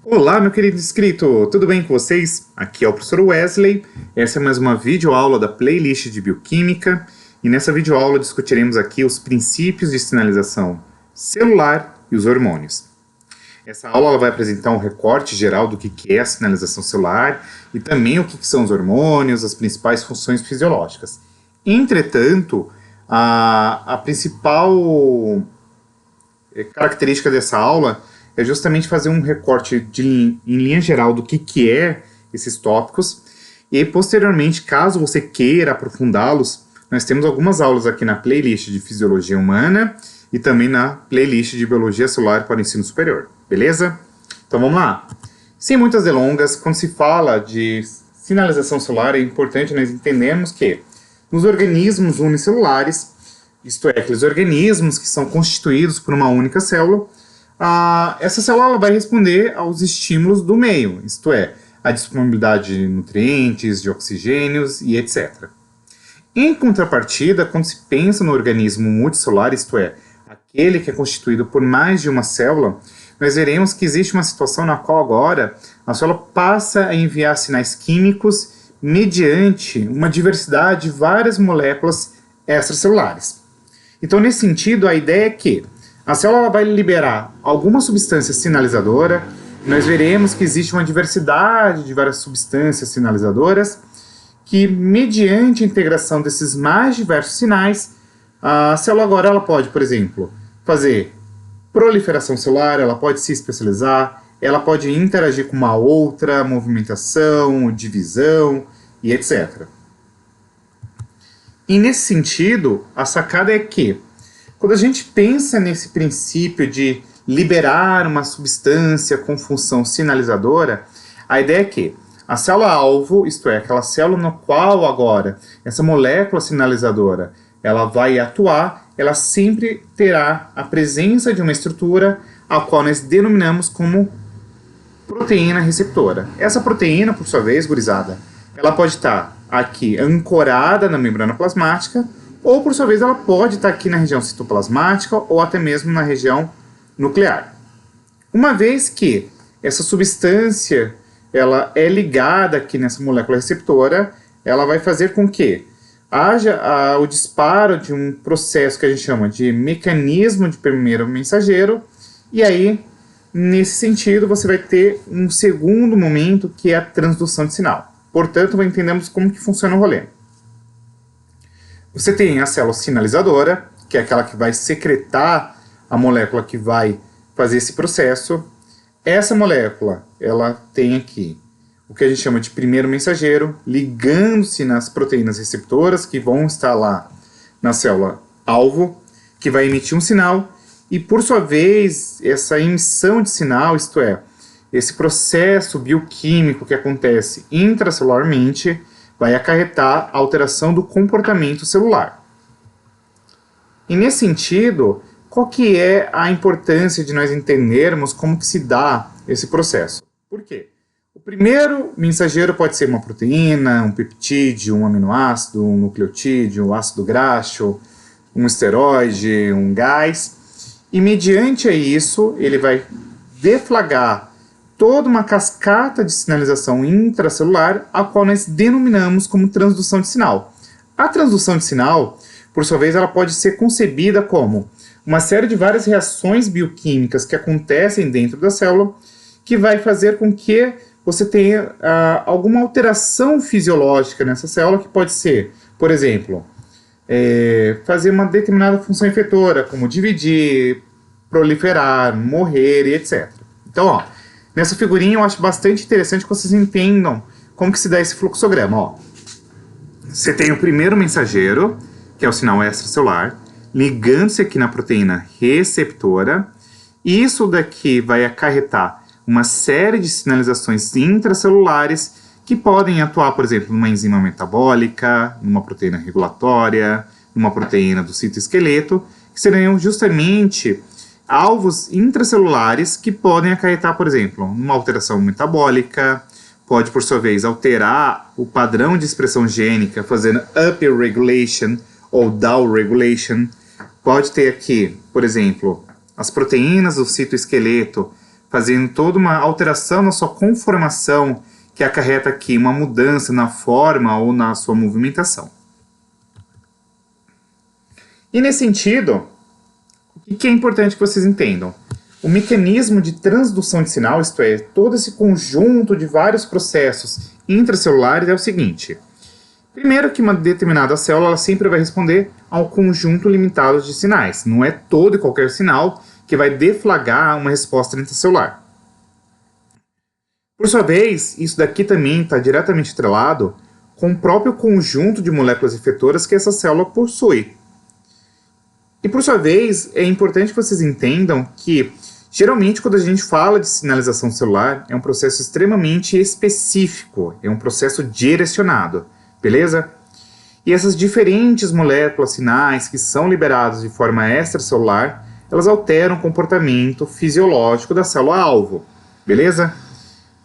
Olá, meu querido inscrito, tudo bem com vocês? Aqui é o professor Wesley, essa é mais uma videoaula da playlist de Bioquímica e nessa videoaula discutiremos aqui os princípios de sinalização celular e os hormônios. Essa aula ela vai apresentar um recorte geral do que é a sinalização celular e também o que são os hormônios, as principais funções fisiológicas. Entretanto, a principal característica dessa aula é justamente fazer um recorte em linha geral do que é esses tópicos e posteriormente, caso você queira aprofundá-los, nós temos algumas aulas aqui na playlist de Fisiologia Humana e também na playlist de Biologia Celular para o Ensino Superior, beleza? Então vamos lá! Sem muitas delongas, quando se fala de sinalização celular, é importante nós entendermos que nos organismos unicelulares, isto é, aqueles organismos que são constituídos por uma única célula, essa célula vai responder aos estímulos do meio, isto é, a disponibilidade de nutrientes, de oxigênios e etc. Em contrapartida, quando se pensa no organismo multicelular, isto é, aquele que é constituído por mais de uma célula, nós veremos que existe uma situação na qual agora a célula passa a enviar sinais químicos mediante uma diversidade de várias moléculas extracelulares. Então, nesse sentido, a ideia é que a célula vai liberar alguma substância sinalizadora, nós veremos que existe uma diversidade de várias substâncias sinalizadoras, que mediante a integração desses mais diversos sinais, a célula agora ela pode, por exemplo, fazer proliferação celular, ela pode se especializar, ela pode interagir com uma outra, movimentação, divisão e etc. E nesse sentido, a sacada é que quando a gente pensa nesse princípio de liberar uma substância com função sinalizadora, a ideia é que a célula-alvo, isto é, aquela célula no qual agora essa molécula sinalizadora ela vai atuar, ela sempre terá a presença de uma estrutura a qual nós denominamos como proteína receptora. Essa proteína, por sua vez, gurizada, ela pode estar aqui ancorada na membrana plasmática, ou, por sua vez, ela pode estar aqui na região citoplasmática ou até mesmo na região nuclear. Uma vez que essa substância ela é ligada aqui nessa molécula receptora, ela vai fazer com que haja o disparo de um processo que a gente chama de mecanismo de primeiro mensageiro, e aí, nesse sentido, você vai ter um segundo momento que é a transdução de sinal. Portanto, entendemos como que funciona o rolê. Você tem a célula sinalizadora, que é aquela que vai secretar a molécula que vai fazer esse processo. Essa molécula, ela tem aqui o que a gente chama de primeiro mensageiro, ligando-se nas proteínas receptoras, que vão estar lá na célula-alvo, que vai emitir um sinal, e por sua vez, essa emissão de sinal, isto é, esse processo bioquímico que acontece intracelularmente, vai acarretar a alteração do comportamento celular. E nesse sentido, qual que é a importância de nós entendermos como que se dá esse processo? Por quê? O primeiro mensageiro pode ser uma proteína, um peptídeo, um aminoácido, um nucleotídeo, um ácido graxo, um esteroide, um gás, e mediante a isso ele vai deflagrar toda uma cascata de sinalização intracelular, a qual nós denominamos como transdução de sinal. A transdução de sinal, por sua vez, ela pode ser concebida como uma série de várias reações bioquímicas que acontecem dentro da célula, que vai fazer com que você tenha alguma alteração fisiológica nessa célula, que pode ser, por exemplo, fazer uma determinada função efetora, como dividir, proliferar, morrer e etc. Então, ó, nessa figurinha eu acho bastante interessante que vocês entendam como que se dá esse fluxograma. Ó. Você tem o primeiro mensageiro, que é o sinal extracelular, ligando-se aqui na proteína receptora. Isso daqui vai acarretar uma série de sinalizações intracelulares que podem atuar, por exemplo, numa enzima metabólica, numa proteína regulatória, numa proteína do citoesqueleto, que seriam justamente alvos intracelulares que podem acarretar, por exemplo, uma alteração metabólica, pode, por sua vez, alterar o padrão de expressão gênica, fazendo upregulation ou downregulation. Pode ter aqui, por exemplo, as proteínas do citoesqueleto fazendo toda uma alteração na sua conformação, que acarreta aqui uma mudança na forma ou na sua movimentação. E nesse sentido, o que é importante que vocês entendam? O mecanismo de transdução de sinal, isto é, todo esse conjunto de vários processos intracelulares é o seguinte. Primeiro que uma determinada célula ela sempre vai responder a um conjunto limitado de sinais. Não é todo e qualquer sinal que vai deflagrar uma resposta intracelular. Por sua vez, isso daqui também está diretamente atrelado com o próprio conjunto de moléculas efetoras que essa célula possui. E por sua vez, é importante que vocês entendam que, geralmente, quando a gente fala de sinalização celular, é um processo extremamente específico, é um processo direcionado, beleza? E essas diferentes moléculas, sinais que são liberados de forma extracelular, elas alteram o comportamento fisiológico da célula-alvo, beleza?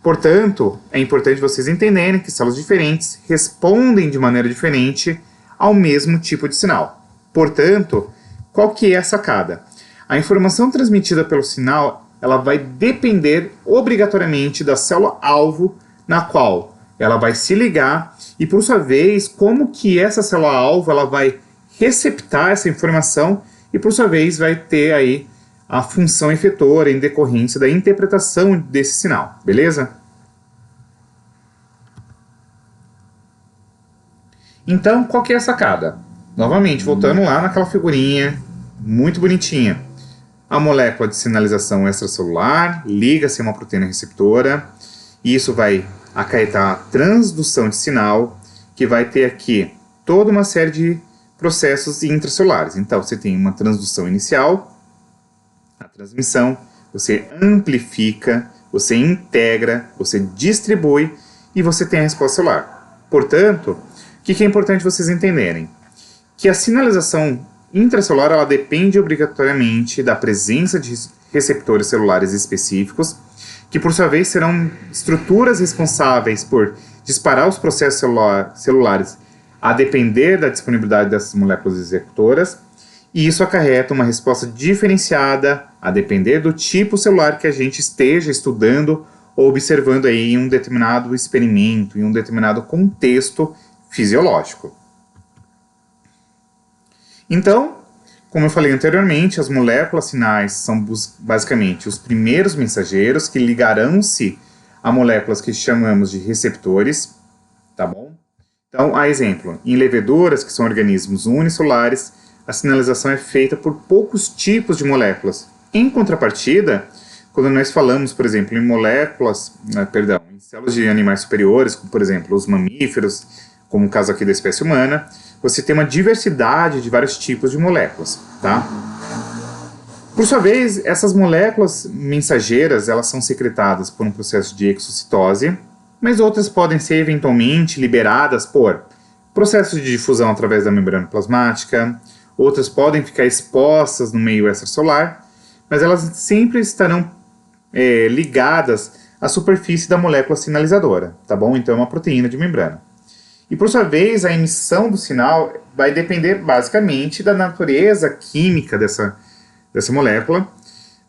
Portanto, é importante vocês entenderem que células diferentes respondem de maneira diferente ao mesmo tipo de sinal. Portanto, qual que é a sacada? A informação transmitida pelo sinal, ela vai depender obrigatoriamente da célula-alvo na qual ela vai se ligar e, por sua vez, como que essa célula-alvo ela vai receptar essa informação e, por sua vez, vai ter aí a função efetora em decorrência da interpretação desse sinal, beleza? Então, qual que é a sacada? Novamente, voltando lá naquela figurinha muito bonitinha. A molécula de sinalização extracelular liga-se a uma proteína receptora e isso vai acarretar a transdução de sinal, que vai ter aqui toda uma série de processos intracelulares. Então, você tem uma transdução inicial, a transmissão, você amplifica, você integra, você distribui e você tem a resposta celular. Portanto, o que é importante vocês entenderem? Que a sinalização intracelular ela depende obrigatoriamente da presença de receptores celulares específicos, que por sua vez serão estruturas responsáveis por disparar os processos celulares a depender da disponibilidade dessas moléculas executoras, e isso acarreta uma resposta diferenciada a depender do tipo celular que a gente esteja estudando ou observando aí em um determinado experimento, em um determinado contexto fisiológico. Então, como eu falei anteriormente, as moléculas sinais são basicamente os primeiros mensageiros que ligarão-se a moléculas que chamamos de receptores, tá bom? Então, a exemplo, em leveduras, que são organismos unicelulares, a sinalização é feita por poucos tipos de moléculas. Em contrapartida, quando nós falamos, por exemplo, em em células de animais superiores, como por exemplo os mamíferos, como o caso aqui da espécie humana, você tem uma diversidade de vários tipos de moléculas, tá? Por sua vez, essas moléculas mensageiras, elas são secretadas por um processo de exocitose, mas outras podem ser eventualmente liberadas por processos de difusão através da membrana plasmática, outras podem ficar expostas no meio extracelular, mas elas sempre estarão ligadas à superfície da molécula sinalizadora, tá bom? Então é uma proteína de membrana. E por sua vez, a emissão do sinal vai depender basicamente da natureza química dessa molécula.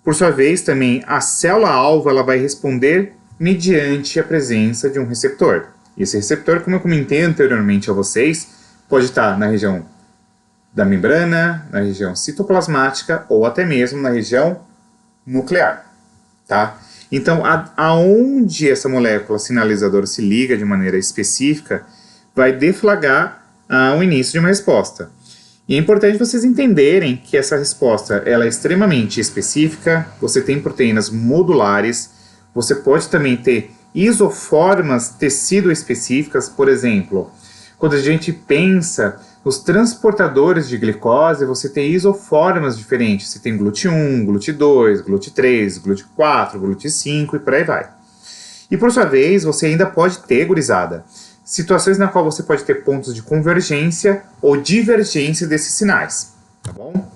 Por sua vez, também a célula-alvo ela vai responder mediante a presença de um receptor. E esse receptor, como eu comentei anteriormente a vocês, pode estar na região da membrana, na região citoplasmática ou até mesmo na região nuclear, tá? Então, aonde essa molécula sinalizadora se liga de maneira específica, vai deflagrar o início de uma resposta. E é importante vocês entenderem que essa resposta ela é extremamente específica, você tem proteínas modulares, você pode também ter isoformas tecido-específicas, por exemplo, quando a gente pensa nos transportadores de glicose, você tem isoformas diferentes, você tem GLUT1, GLUT2, GLUT3, GLUT4, GLUT5 e por aí vai. E por sua vez, você ainda pode ter, gurizada, situações na qual você pode ter pontos de convergência ou divergência desses sinais, tá bom?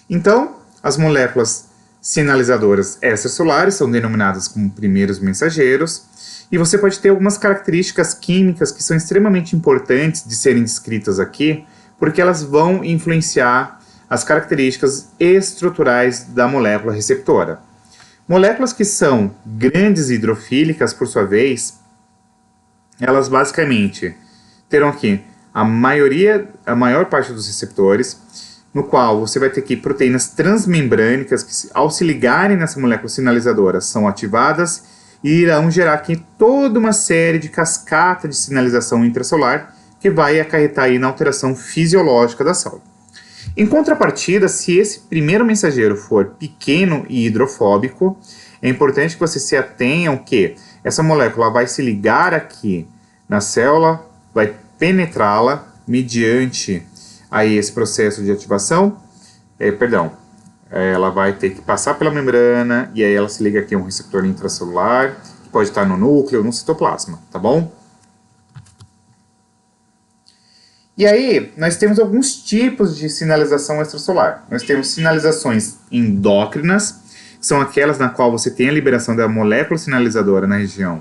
Então, as moléculas sinalizadoras extracelulares são denominadas como primeiros mensageiros, e você pode ter algumas características químicas que são extremamente importantes de serem descritas aqui, porque elas vão influenciar as características estruturais da molécula receptora. Moléculas que são grandes e hidrofílicas, por sua vez, elas basicamente terão aqui a maior parte dos receptores, no qual você vai ter aqui proteínas transmembrânicas que, ao se ligarem nessa molécula sinalizadora, são ativadas e irão gerar aqui toda uma série de cascata de sinalização intracelular que vai acarretar aí na alteração fisiológica da célula. Em contrapartida, se esse primeiro mensageiro for pequeno e hidrofóbico, é importante que você se atenha que essa molécula vai se ligar aqui na célula, vai penetrá-la mediante aí esse processo de ativação, ela vai ter que passar pela membrana e aí ela se liga aqui a um receptor intracelular, que pode estar no núcleo, no citoplasma, tá bom? E aí, nós temos alguns tipos de sinalização extracelular. Nós temos sinalizações endócrinas, que são aquelas na qual você tem a liberação da molécula sinalizadora na região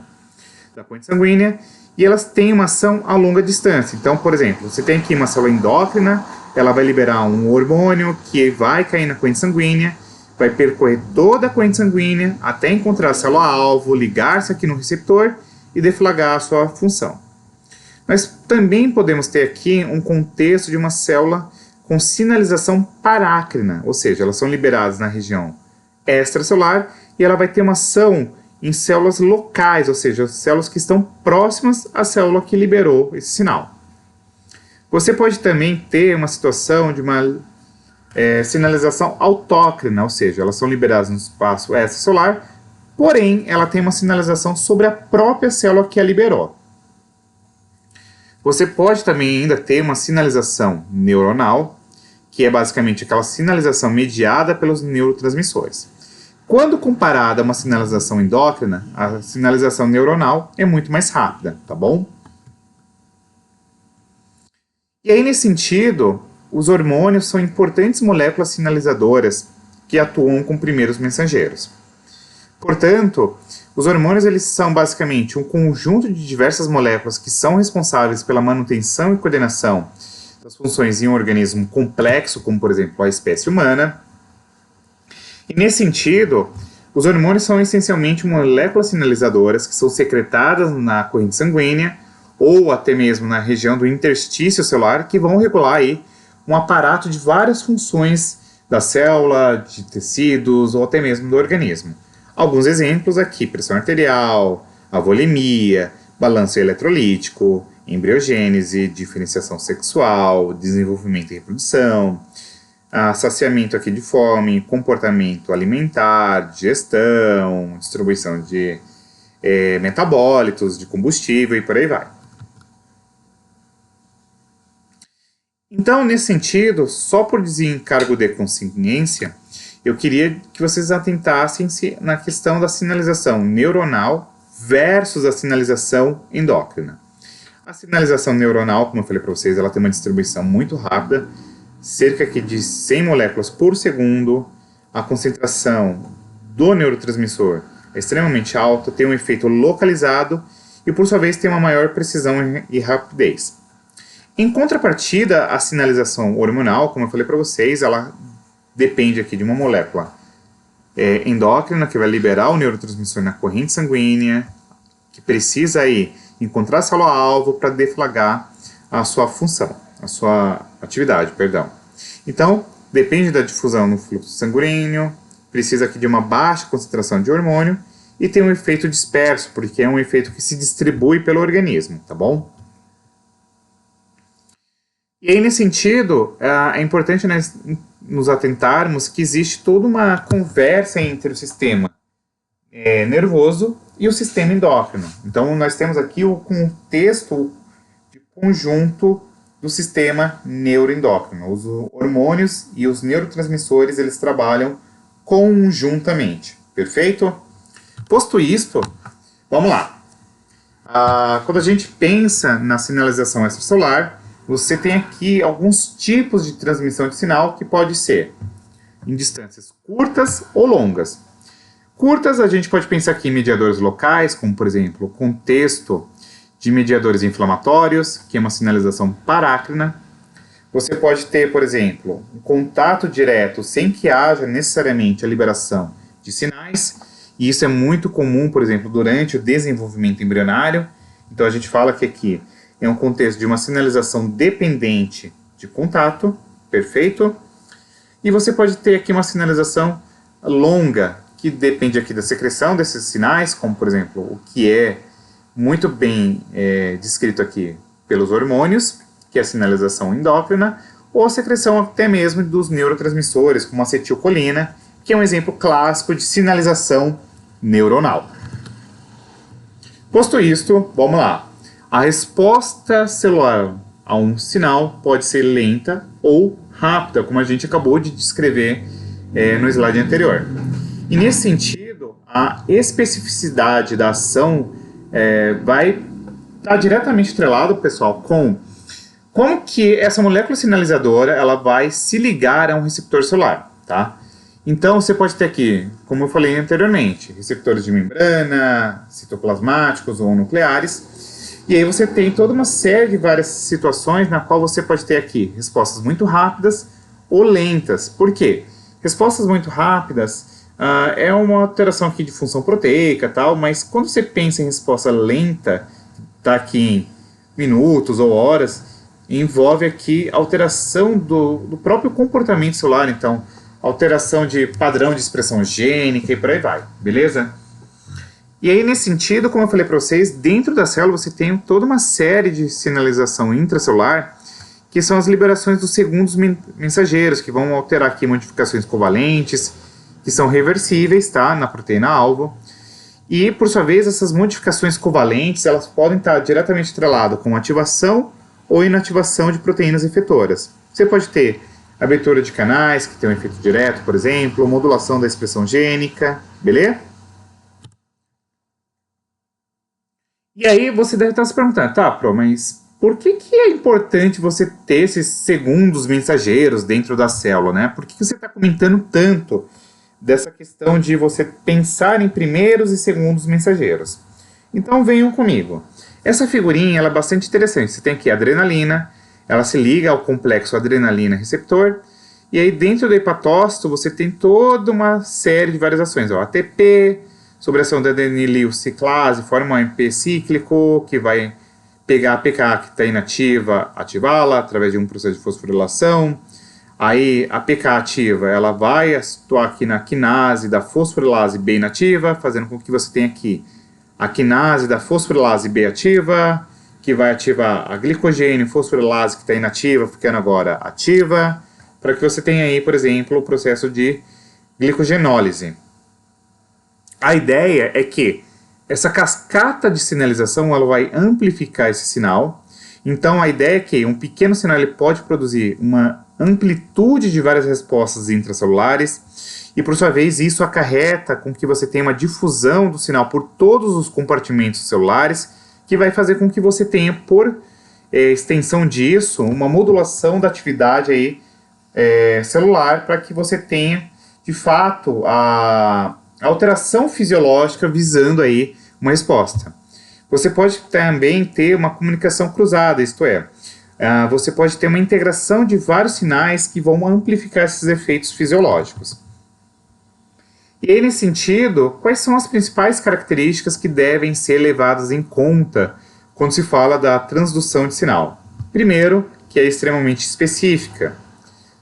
da corrente sanguínea, e elas têm uma ação a longa distância. Então, por exemplo, você tem aqui uma célula endócrina, ela vai liberar um hormônio que vai cair na corrente sanguínea, vai percorrer toda a corrente sanguínea até encontrar a célula-alvo, ligar-se aqui no receptor e deflagrar a sua função. Nós também podemos ter aqui um contexto de uma célula com sinalização parácrina, ou seja, elas são liberadas na região extracelular e ela vai ter uma ação em células locais, ou seja, células que estão próximas à célula que liberou esse sinal. Você pode também ter uma situação de uma sinalização autócrina, ou seja, elas são liberadas no espaço extracelular, porém ela tem uma sinalização sobre a própria célula que a liberou. Você pode também ainda ter uma sinalização neuronal, que é basicamente aquela sinalização mediada pelos neurotransmissores. Quando comparada a uma sinalização endócrina, a sinalização neuronal é muito mais rápida, tá bom? E aí, nesse sentido, os hormônios são importantes moléculas sinalizadoras que atuam com primeiros mensageiros. Portanto, os hormônios eles são basicamente um conjunto de diversas moléculas que são responsáveis pela manutenção e coordenação das funções em um organismo complexo, como por exemplo a espécie humana. E nesse sentido, os hormônios são essencialmente moléculas sinalizadoras que são secretadas na corrente sanguínea ou até mesmo na região do interstício celular que vão regular aí um aparato de várias funções da célula, de tecidos ou até mesmo do organismo. Alguns exemplos aqui: pressão arterial, a volemia, balanço eletrolítico, embriogênese, diferenciação sexual, desenvolvimento e reprodução, saciamento aqui de fome, comportamento alimentar, digestão, distribuição de metabólitos, de combustível e por aí vai. Então, nesse sentido, só por desencargo de consciência, eu queria que vocês atentassem na questão da sinalização neuronal versus a sinalização endócrina. A sinalização neuronal, como eu falei para vocês, ela tem uma distribuição muito rápida, cerca aqui de 100 moléculas por segundo. A concentração do neurotransmissor é extremamente alta, tem um efeito localizado e, por sua vez, tem uma maior precisão e rapidez. Em contrapartida, a sinalização hormonal, como eu falei para vocês, ela depende aqui de uma molécula endócrina que vai liberar o neurotransmissor na corrente sanguínea, que precisa aí encontrar a célula-alvo para deflagrar a sua função, a sua atividade, perdão. Então, depende da difusão no fluxo sanguíneo, precisa aqui de uma baixa concentração de hormônio e tem um efeito disperso, porque é um efeito que se distribui pelo organismo, tá bom? E aí, nesse sentido, é importante nos atentarmos que existe toda uma conversa entre o sistema nervoso e o sistema endócrino. Então, nós temos aqui o contexto de conjunto do sistema neuroendócrino. Os hormônios e os neurotransmissores, eles trabalham conjuntamente. Perfeito? Posto isto, vamos lá. Quando a gente pensa na sinalização extracelular, você tem aqui alguns tipos de transmissão de sinal que pode ser em distâncias curtas ou longas. Curtas, a gente pode pensar aqui em mediadores locais, como por exemplo o contexto de mediadores inflamatórios, que é uma sinalização parácrina. Você pode ter, por exemplo, um contato direto sem que haja necessariamente a liberação de sinais. E isso é muito comum, por exemplo, durante o desenvolvimento embrionário. Então a gente fala que aqui é um contexto de uma sinalização dependente de contato, perfeito? E você pode ter aqui uma sinalização longa, que depende aqui da secreção desses sinais, como por exemplo, o que é muito bem descrito aqui pelos hormônios, que é a sinalização endócrina, ou a secreção até mesmo dos neurotransmissores, como a acetilcolina, que é um exemplo clássico de sinalização neuronal. Posto isto, vamos lá. A resposta celular a um sinal pode ser lenta ou rápida, como a gente acabou de descrever no slide anterior. E nesse sentido, a especificidade da ação vai estar diretamente atrelado, pessoal, com como que essa molécula sinalizadora ela vai se ligar a um receptor celular, tá? Então você pode ter aqui, como eu falei anteriormente, receptores de membrana, citoplasmáticos ou nucleares, e aí você tem toda uma série de várias situações na qual você pode ter aqui respostas muito rápidas ou lentas. Por quê? Respostas muito rápidas é uma alteração aqui de função proteica e tal, mas quando você pensa em resposta lenta, tá aqui em minutos ou horas, envolve aqui alteração do próprio comportamento celular, então alteração de padrão de expressão gênica e por aí vai, beleza? E aí nesse sentido, como eu falei para vocês, dentro da célula você tem toda uma série de sinalização intracelular, que são as liberações dos segundos mensageiros, que vão alterar aqui modificações covalentes, que são reversíveis, tá, na proteína-alvo. E, por sua vez, essas modificações covalentes, elas podem estar diretamente atreladas com ativação ou inativação de proteínas efetoras. Você pode ter abertura de canais, que tem um efeito direto, por exemplo, modulação da expressão gênica, beleza? E aí você deve estar se perguntando, tá, Pro, mas por que é importante você ter esses segundos mensageiros dentro da célula, né? Por que você está comentando tanto dessa questão de você pensar em primeiros e segundos mensageiros? Então venham comigo. Essa figurinha ela é bastante interessante. Você tem aqui a adrenalina, ela se liga ao complexo adrenalina-receptor, e aí dentro do hepatócito você tem toda uma série de várias ações. Ó, ATP, sobre a ação da adenilciclase, forma um AMP cíclico, que vai pegar a PK que está inativa, ativá-la através de um processo de fosforilação. Aí a PK ativa, ela vai atuar aqui na quinase da fosforilase B inativa, fazendo com que você tenha aqui a quinase da fosforilase B ativa, que vai ativar a glicogênio fosforilase que está inativa, ficando agora ativa, para que você tenha aí, por exemplo, o processo de glicogenólise. A ideia é que essa cascata de sinalização ela vai amplificar esse sinal. Então a ideia é que um pequeno sinal ele pode produzir uma amplitude de várias respostas intracelulares e, por sua vez, isso acarreta com que você tenha uma difusão do sinal por todos os compartimentos celulares, que vai fazer com que você tenha, por extensão disso, uma modulação da atividade aí, celular, para que você tenha, de fato, a alteração fisiológica visando aí uma resposta. Você pode também ter uma comunicação cruzada, isto é, você pode ter uma integração de vários sinais que vão amplificar esses efeitos fisiológicos. E aí, nesse sentido, quais são as principais características que devem ser levadas em conta quando se fala da transdução de sinal? Primeiro, que é extremamente específica.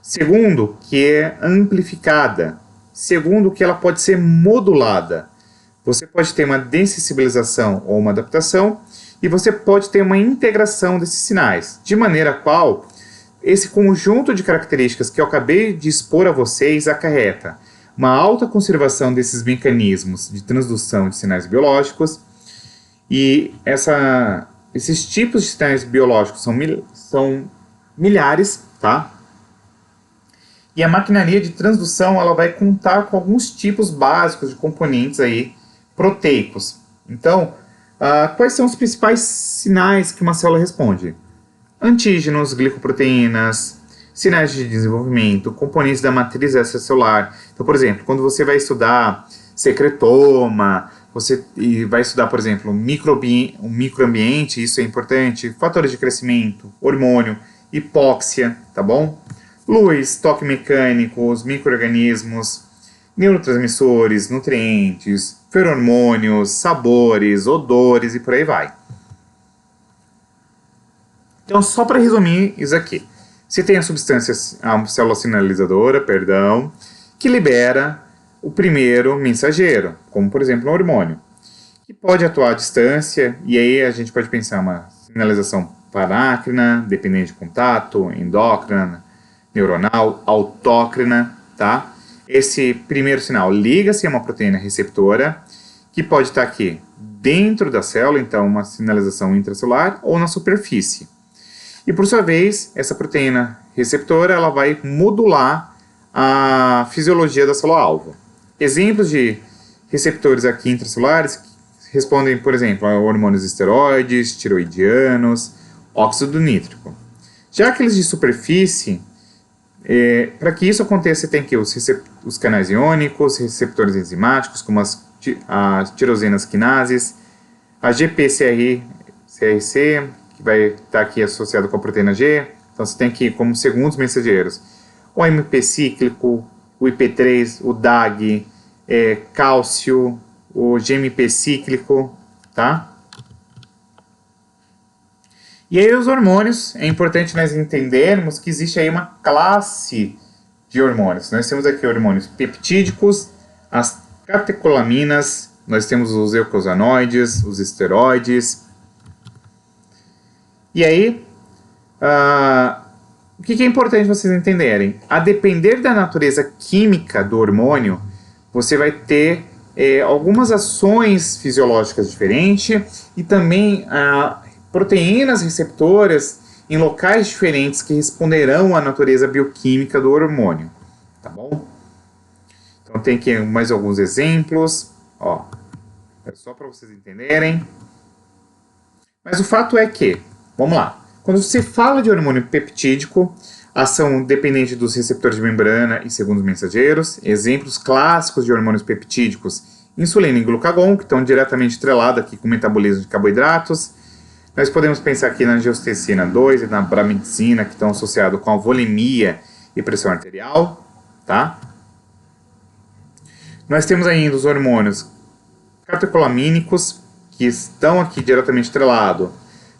Segundo, que é amplificada. Segundo, que ela pode ser modulada. Você pode ter uma desensibilização ou uma adaptação, e você pode ter uma integração desses sinais, de maneira qual esse conjunto de características que eu acabei de expor a vocês acarreta uma alta conservação desses mecanismos de transdução de sinais biológicos, e esses tipos de sinais biológicos são milhares, tá? E a maquinaria de transdução ela vai contar com alguns tipos básicos de componentes aí proteicos. Então, quais são os principais sinais que uma célula responde? Antígenos, glicoproteínas, sinais de desenvolvimento, componentes da matriz extracelular. Então, por exemplo, quando você vai estudar secretoma, você vai estudar, por exemplo, um microambiente, isso é importante, fatores de crescimento, hormônio, hipóxia, tá bom? Luz, toque mecânico, os micro-organismos, neurotransmissores, nutrientes, feromônios, sabores, odores e por aí vai. Então, só para resumir isso aqui. Você tem a célula sinalizadora, que libera o primeiro mensageiro, como por exemplo um hormônio, que pode atuar à distância, e aí a gente pode pensar uma sinalização parácrina, dependente de contato, endócrina, neuronal, autócrina, tá? Esse primeiro sinal liga-se a uma proteína receptora, que pode estar aqui dentro da célula, então uma sinalização intracelular, ou na superfície. E por sua vez, essa proteína receptora ela vai modular a fisiologia da célula-alvo. Exemplos de receptores aqui intracelulares respondem, por exemplo, a hormônios esteroides, tiroidianos, óxido nítrico. Já aqueles de superfície, para que isso aconteça, você tem que os canais iônicos, receptores enzimáticos, como as tirosinas quinases, a GPCRC, que vai estar aqui associado com a proteína G. Então você tem aqui como segundos mensageiros o AMP cíclico, o IP3, o DAG, cálcio, o GMP cíclico, tá? E aí os hormônios, é importante nós entendermos que existe aí uma classe de hormônios. Nós temos aqui hormônios peptídicos, as catecolaminas, nós temos os eicosanoides, os esteroides. E aí, o que é importante vocês entenderem? A depender da natureza química do hormônio, você vai ter algumas ações fisiológicas diferentes e também proteínas receptoras em locais diferentes que responderão à natureza bioquímica do hormônio, tá bom? Então tem aqui mais alguns exemplos, ó, é só para vocês entenderem. Mas o fato é que, vamos lá, quando você fala de hormônio peptídico, ação dependente dos receptores de membrana e segundos mensageiros, exemplos clássicos de hormônios peptídicos, insulina e glucagon, que estão diretamente estrelados aqui com o metabolismo de carboidratos. Nós podemos pensar aqui na angiotensina 2 e na bramicina, que estão associados com a volemia e pressão arterial, tá? Nós temos ainda os hormônios catecolamínicos, que estão aqui diretamente estrelados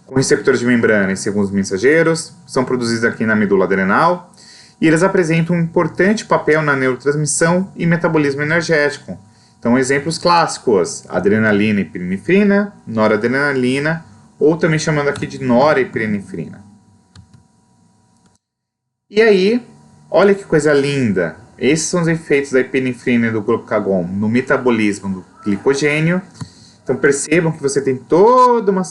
com receptores de membrana e segundos mensageiros, são produzidos aqui na medula adrenal, e eles apresentam um importante papel na neurotransmissão e metabolismo energético. Então, exemplos clássicos, adrenalina e epinefrina, noradrenalina, ou também chamando aqui de norepinefrina. E aí, olha que coisa linda, esses são os efeitos da epinefrina e do glucagon no metabolismo do glicogênio. Então percebam que você tem toda uma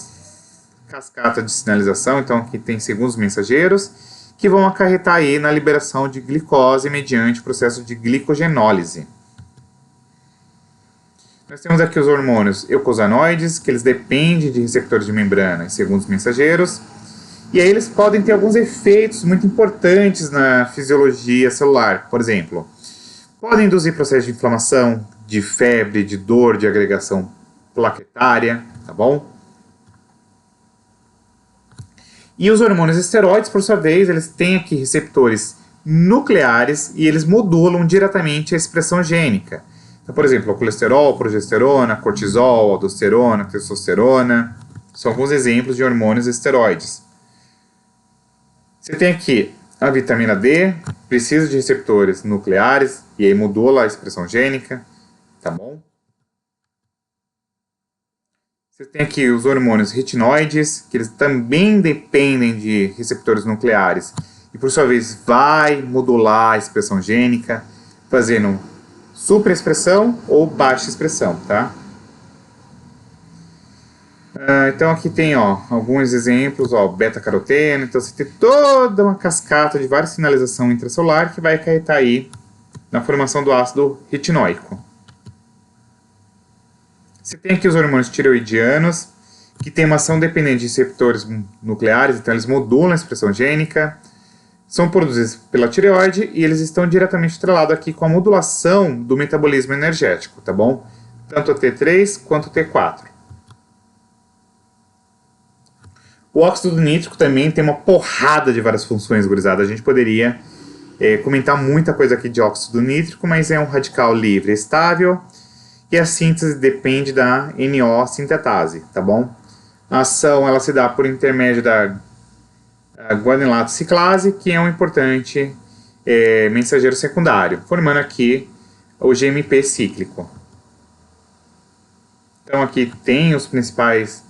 cascata de sinalização, então aqui tem segundos mensageiros, que vão acarretar aí na liberação de glicose mediante o processo de glicogenólise. Nós temos aqui os hormônios eicosanoides, que eles dependem de receptores de membrana e segundos mensageiros, e aí eles podem ter alguns efeitos muito importantes na fisiologia celular. Por exemplo, podem induzir processos de inflamação, de febre, de dor, de agregação plaquetária, tá bom? E os hormônios esteroides, por sua vez, eles têm aqui receptores nucleares e eles modulam diretamente a expressão gênica. Então, por exemplo, o colesterol, progesterona, cortisol, aldosterona, testosterona, são alguns exemplos de hormônios esteroides. Você tem aqui a vitamina D, precisa de receptores nucleares e aí modula a expressão gênica, tá bom? Você tem aqui os hormônios retinoides, que eles também dependem de receptores nucleares e por sua vez vai modular a expressão gênica, fazendo supraexpressão ou baixa expressão, tá? Então aqui tem alguns exemplos, beta-caroteno, então você tem toda uma cascata de várias sinalização intracelular que vai acarretar aí na formação do ácido retinóico. Você tem aqui os hormônios tireoidianos, que tem uma ação dependente de receptores nucleares, então eles modulam a expressão gênica, são produzidos pela tireoide e eles estão diretamente estrelados aqui com a modulação do metabolismo energético, tá bom? Tanto o T3 quanto o T4. O óxido nítrico também tem uma porrada de várias funções, gurizada. A gente poderia comentar muita coisa aqui de óxido nítrico, mas é um radical livre e estável. e a síntese depende da NO sintetase, tá bom? A ação ela se dá por intermédio da guanilato ciclase, que é um importante mensageiro secundário, formando aqui o GMP cíclico. Então aqui tem os principais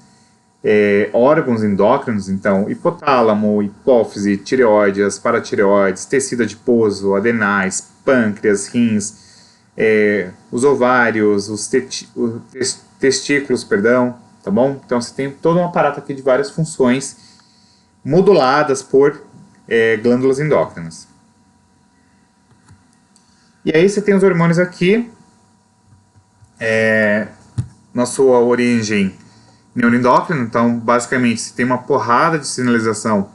órgãos endócrinos, então hipotálamo, hipófise, tireoide, as paratireoides, tecido adiposo, adenais, pâncreas, rins, os ovários, os testículos, perdão, tá bom? Então você tem todo um aparato aqui de várias funções moduladas por glândulas endócrinas. E aí você tem os hormônios aqui, na sua origem neuroendócrina, então basicamente você tem uma porrada de sinalização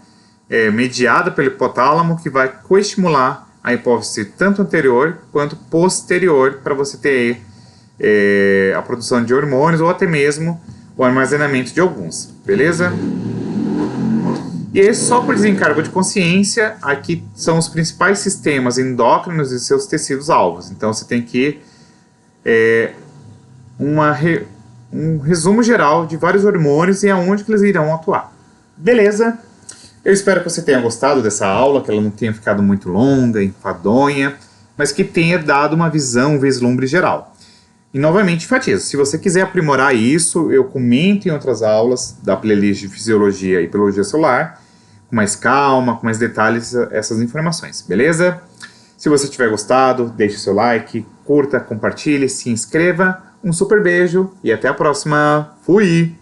mediada pelo hipotálamo que vai coestimular a hipófise tanto anterior quanto posterior para você ter a produção de hormônios ou até mesmo o armazenamento de alguns, beleza? E aí, só por desencargo de consciência, aqui são os principais sistemas endócrinos e seus tecidos alvos. Então você tem aqui um resumo geral de vários hormônios e aonde que eles irão atuar. Beleza? Eu espero que você tenha gostado dessa aula, que ela não tenha ficado muito longa, enfadonha, mas que tenha dado uma visão, um vislumbre geral. E novamente enfatizo, se você quiser aprimorar isso, eu comento em outras aulas da playlist de Fisiologia e Biologia Celular, com mais calma, com mais detalhes, essas informações, beleza? Se você tiver gostado, deixe seu like, curta, compartilhe, se inscreva, um super beijo e até a próxima. Fui!